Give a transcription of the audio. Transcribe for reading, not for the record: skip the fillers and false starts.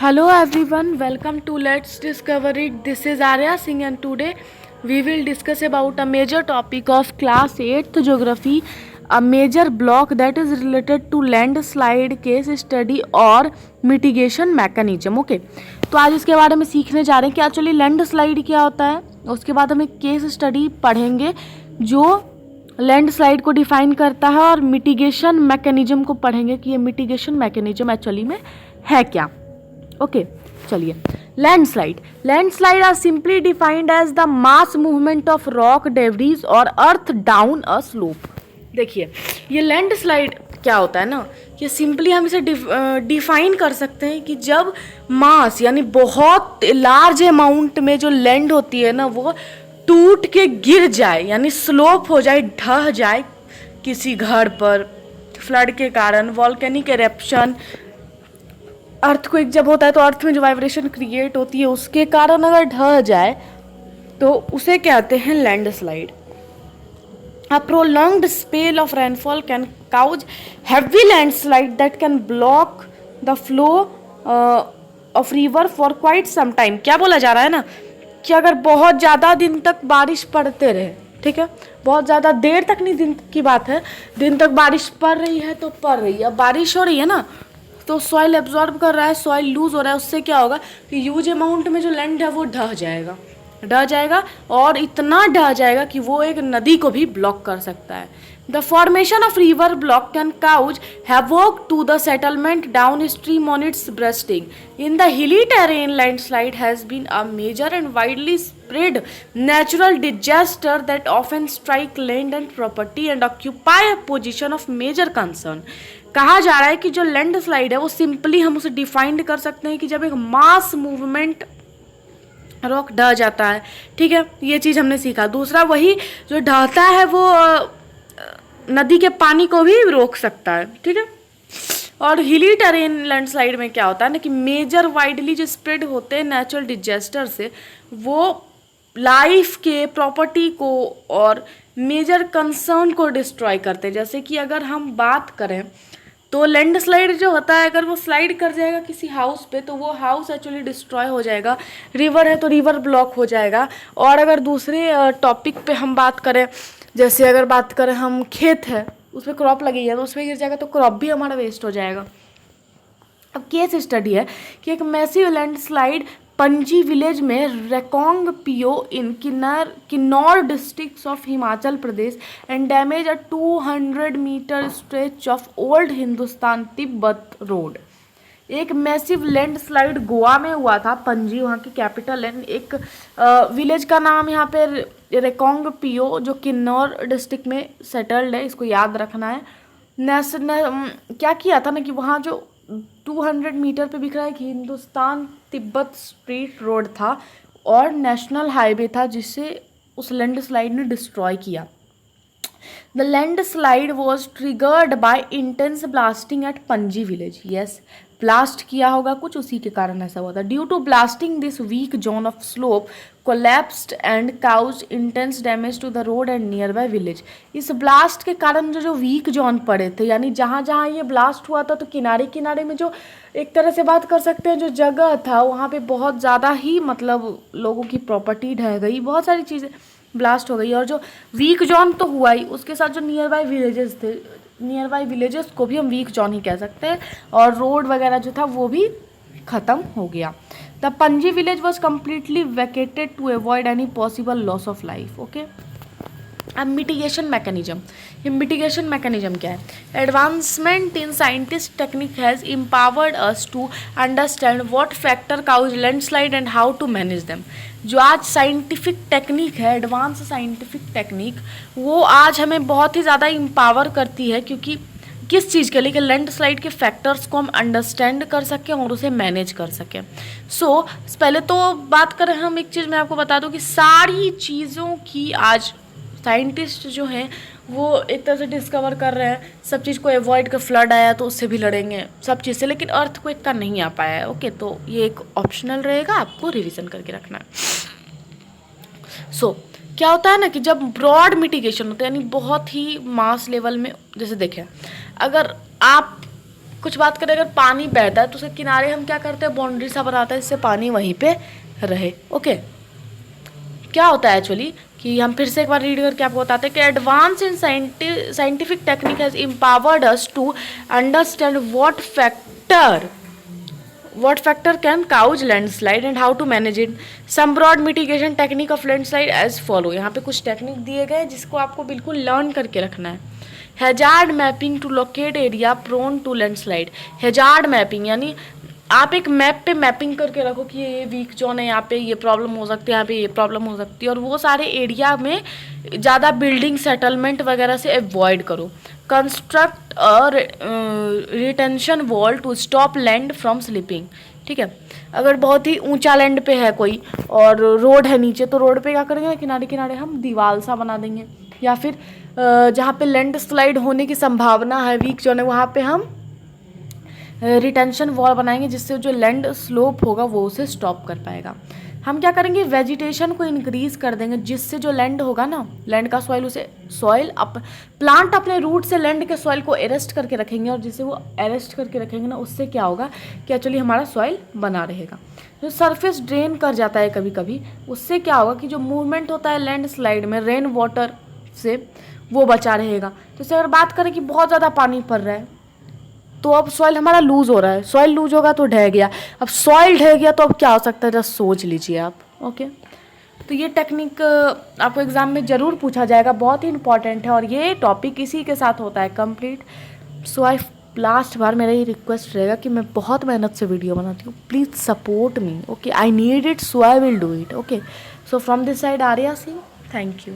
Hello everyone, welcome to Let's Discover It. This is Arya Singh and today we will discuss about a major topic of class 8th geography, a major block that is related to landslide case study और mitigation mechanism. Okay तो आज इसके बारे में सीखने जा रहे हैं कि एक्चुअली लैंडस्लाइड क्या होता है। उसके बाद हम एक केस स्टडी पढ़ेंगे जो लैंडस्लाइड को डिफाइन करता है और मिटिगेशन मैकेनिज्म को पढ़ेंगे कि ये मिटिगेशन मैकेनिज्म एक्चुअली में है क्या। ओके चलिए, landslide are simply defined as the mass movement of rock debris और अर्थ डाउन अ स्लोप। देखिए ये लैंडस्लाइड क्या होता है ना, ये सिंपली हम इसे डिफाइन कर सकते हैं कि जब मास यानी बहुत लार्ज अमाउंट में जो लैंड होती है ना वो टूट के गिर जाए यानी स्लोप हो जाए, ढह जाए किसी घर पर फ्लड के कारण, वॉल्केनिक एरप्शन, अर्थक्वेक जब होता है तो अर्थ में जो वाइब्रेशन क्रिएट होती है उसके कारण अगर ढह जाए तो उसे कहते हैं landslide. A prolonged spell of rainfall can cause heavy landslide that can block the flow of river for quite some time। क्या बोला जा रहा है ना कि अगर बहुत ज़्यादा दिन तक बारिश पड़ते रहे, ठीक है, बहुत ज़्यादा देर तक नहीं, दिन की बात है, दिन तक बारिश पड़ रही है तो पड़ रही है, बारिश हो रही है ना तो सॉइल एब्जॉर्ब कर रहा है, सॉइल लूज हो रहा है, उससे क्या होगा कि ह्यूज अमाउंट में जो लैंड है वो ढह जाएगा और इतना ढह जाएगा कि वो एक नदी को भी ब्लॉक कर सकता है। The formation of river block can cause havoc to the settlement downstream on its breaching in the hilly terrain. Landslide has been a major and widely spread natural disaster that often strike land and property and occupy a position of major concern। कहा जा रहा है कि जो landslide है वो simply हम उसे डिफाइन कर सकते हैं कि जब एक मास मूवमेंट रॉक ढह जाता है, ठीक है, ये चीज़ हमने सीखा। दूसरा वही जो ढहता है वो नदी के पानी को भी रोक सकता है, ठीक है। और हिली टेरेन लैंडस्लाइड में क्या होता है ना कि मेजर वाइडली जो स्प्रेड होते हैं नेचुरल डिजास्टर से वो लाइफ के, प्रॉपर्टी को और मेजर कंसर्न को डिस्ट्रॉय करते हैं। जैसे कि अगर हम बात करें तो लैंडस्लाइड जो होता है अगर वो स्लाइड कर जाएगा किसी हाउस पे तो वो हाउस एक्चुअली डिस्ट्रॉय हो जाएगा, रिवर है तो रिवर ब्लॉक हो जाएगा। और अगर दूसरे टॉपिक पे हम बात करें, जैसे अगर बात करें हम खेत है उस पर क्रॉप लगी है तो उस पर गिर जाएगा तो क्रॉप भी हमारा वेस्ट हो जाएगा। अब केस स्टडी है कि एक मैसिव लैंडस्लाइड पंजी विलेज में Reckong Peo in Kinnaur district of Himachal Pradesh and damage a 200 metre stretch of old Hindustan Tibet road. एक मैसिव लैंडस्लाइड गोवा में हुआ था, पणजी वहाँ की कैपिटल है। एक विलेज का नाम यहाँ पे रेकोंग पियो जो किन्नौर डिस्ट्रिक्ट में सेटल्ड है, इसको याद रखना है। क्या किया था ना कि वहाँ जो 200 मीटर पे बिखरा एक हिंदुस्तान तिब्बत स्ट्रीट रोड था और नेशनल हाईवे था जिसे उस लैंडस्लाइड ने डिस्ट्रॉय किया। The landslide was triggered by intense blasting at Panji village. Yes, blast किया होगा कुछ, उसी के कारण ऐसा हुआ था। Due to blasting this weak zone of slope collapsed and caused intense damage to the road and near by village. इस ब्लास्ट के कारण जो वीक जोन पड़े थे यानी जहाँ जहाँ ये ब्लास्ट हुआ था तो किनारे किनारे में जो एक तरह से बात कर सकते हैं जो जगह था वहाँ पे बहुत ज़्यादा ही मतलब लोगों की प्रॉपर्टी ढह गई, बहुत सारी चीज़ें ब्लास्ट हो गई। और जो वीक जोन तो हुआ ही, उसके साथ जो नियर बाय विलेजेस थे, नियर बाय विलेजेस को भी हम वीक जोन ही कह सकते हैं और रोड वगैरह जो था वो भी ख़त्म हो गया। The Panji village was completely vacated to avoid any possible loss of life. Okay, अब मिटिगेशन मैकेनिज्म। ये मिटिगेशन मैकेनिज्म क्या है? Advancement in scientist technique has empowered us to understand what factor cause landslide and how to manage them. जो आज scientific technique है, advance scientific technique, वो आज हमें बहुत ही ज़्यादा एम्पावर करती है क्योंकि किस चीज़ के लिए कि लैंडस्लाइड के फैक्टर्स को हम अंडरस्टैंड कर सकें और उसे मैनेज कर सकें। सो पहले तो बात करें हम, एक चीज़ मैं आपको बता दूं कि सारी चीज़ों की आज साइंटिस्ट जो हैं वो एक तरह से डिस्कवर कर रहे हैं सब चीज़ को अवॉइड कर। फ्लड आया तो उससे भी लड़ेंगे सब चीज़ से, लेकिन अर्थक्वेक का नहीं आ पाया है। ओके, तो ये एक ऑप्शनल रहेगा, आपको रिवीजन करके रखना है। सो क्या होता है ना कि जब ब्रॉड मिटिगेशन होता है यानी बहुत ही मास लेवल में, जैसे देखें अगर आप कुछ बात करें अगर पानी बहता है तो उसके किनारे हम क्या करते हैं, बाउंड्री सा बनाते हैं जिससे पानी वहीं पे रहे। ओके, क्या होता है एक्चुअली कि हम फिर से एक बार रीड करके आपको बताते हैं कि advance in scientific technique has empowered us to understand what factor can cause landslide and how to manage it. Some broad mitigation technique of landslide as follow. यहाँ पे कुछ टेक्निक दिए गए जिसको आपको बिल्कुल लर्न करके रखना है। Hazard mapping to locate area prone to landslide. Hazard mapping यानी आप एक मैप पे मैपिंग करके रखो कि ये वीक जोन है, यहाँ पे ये प्रॉब्लम हो सकती है, यहाँ पे ये प्रॉब्लम हो सकती है, और वो सारे एरिया में ज़्यादा बिल्डिंग सेटलमेंट वगैरह से अवॉइड करो। Construct retention wall to stop land from slipping. ठीक है, अगर बहुत ही ऊंचा लैंड पे है कोई और रोड है नीचे, तो रोड पे क्या करेंगे, किनारे किनारे हम दीवार सा बना देंगे, या फिर जहाँ पे लैंड स्लाइड होने की संभावना है, वीक जोन है, वहाँ पे हम रिटेंशन वॉल बनाएंगे जिससे जो लैंड स्लोप होगा वो उसे स्टॉप कर पाएगा। हम क्या करेंगे, वेजिटेशन को इंक्रीज कर देंगे जिससे जो लैंड होगा ना, लैंड का सॉइल, उसे सॉइल प्लांट अपने रूट से लैंड के सॉइल को अरेस्ट करके रखेंगे, और जिससे वो अरेस्ट करके रखेंगे ना, उससे क्या होगा कि एक्चुअली हमारा सॉइल बना रहेगा। जो सरफेस ड्रेन कर जाता है कभी कभी, उससे क्या होगा कि जो मूवमेंट होता है लैंड स्लाइड में रेन वाटर से, वो बचा रहेगा। तो इससे अगर बात करें कि बहुत ज़्यादा पानी पड़ रहा है तो अब सॉइल हमारा लूज हो रहा है, सॉइल लूज होगा तो ढह गया, अब सॉइल ढह गया तो अब क्या हो सकता है, जरा सोच लीजिए आप। ओके, तो ये टेक्निक आपको एग्जाम में ज़रूर पूछा जाएगा, बहुत ही इंपॉर्टेंट है, और ये टॉपिक इसी के साथ होता है कंप्लीट। सो आई लास्ट बार मेरा ये रिक्वेस्ट रहेगा कि मैं बहुत मेहनत से वीडियो बनाती हूँ, please support me. Okay, I need it, so I will do it. Okay, so from this side Arya Singh, thank you.